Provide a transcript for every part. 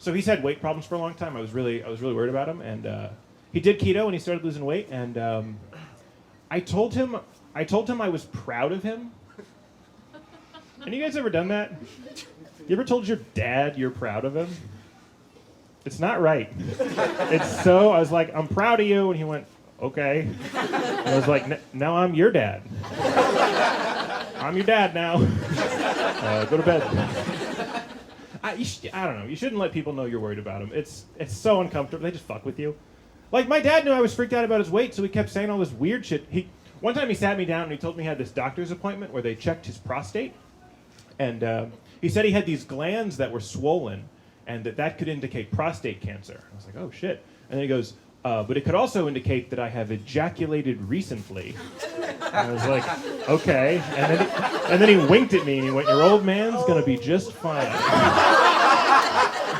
So he's had weight problems for a long time. I was really worried about him, and he did keto and he started losing weight. And I told him I was proud of him. Any you guys ever done that? You ever told your dad you're proud of him? It's not right. I was like, I'm proud of you, and he went, okay. And I was like, now I'm your dad. I'm your dad now. Go to bed. I don't know. You shouldn't let people know you're worried about them. It's so uncomfortable. They just fuck with you. Like, my dad knew I was freaked out about his weight, so he kept saying all this weird shit. One time he sat me down and he told me he had this doctor's appointment where they checked his prostate. And he said he had these glands that were swollen and that could indicate prostate cancer. I was like, oh, shit. And then he goes, but it could also indicate that I have ejaculated recently. And I was like, okay. And then he winked at me and he went, your old man's going to be just fine.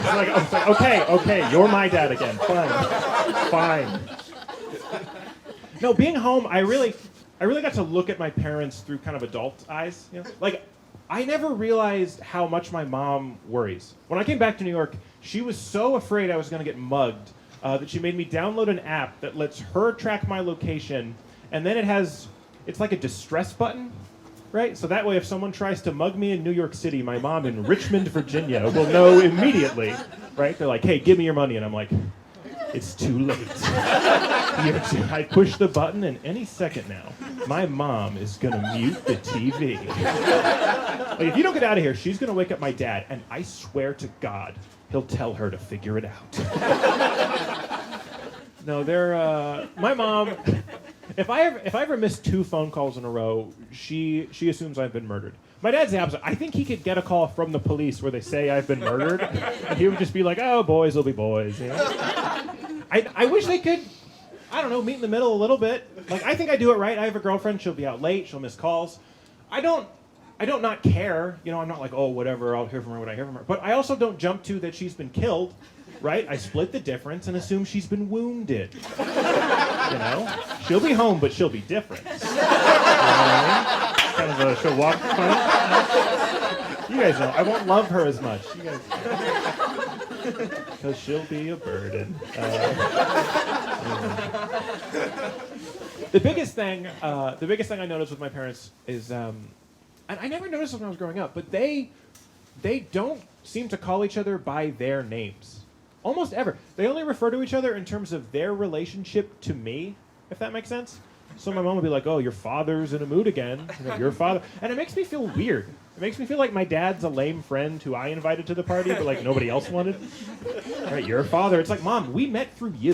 I was like, okay, you're my dad again. Fine. No, being home, I really got to look at my parents through kind of adult eyes. You know? Like, I never realized how much my mom worries. When I came back to New York, she was so afraid I was going to get mugged that she made me download an app that lets her track my location, and then it's like a distress button, right? So that way if someone tries to mug me in New York City, my mom in Richmond, Virginia will know immediately, right? They're like, hey, give me your money, and I'm like, it's too late. I push the button, and any second now, my mom is going to mute the TV. Like, if you don't get out of here, she's going to wake up my dad, and I swear to God, he'll tell her to figure it out. No, my mom, if I ever miss 2 phone calls in a row, she assumes I've been murdered. My dad's the opposite. I think he could get a call from the police where they say I've been murdered, and he would just be like, oh, boys will be boys. You know? I wish they could, I don't know, meet in the middle a little bit. Like, I think I do it right. I have a girlfriend. She'll be out late. She'll miss calls. I don't not care. You know, I'm not like, oh, whatever, I'll hear from her when I hear from her. But I also don't jump to that she's been killed, right? I split the difference and assume she's been wounded. You know? She'll be home, but she'll be different. You know what I mean? Kind of a, she'll walk funny. You guys know, I won't love her as much. You guys, because she'll be a burden. The biggest thing I noticed with my parents is, and I never noticed this when I was growing up, but they don't seem to call each other by their names. Almost ever. They only refer to each other in terms of their relationship to me, if that makes sense. So my mom would be like, oh, your father's in a mood again. You know, your father. And it makes me feel weird. It makes me feel like my dad's a lame friend who I invited to the party, but like nobody else wanted. All right, your father. It's like, Mom, we met through you.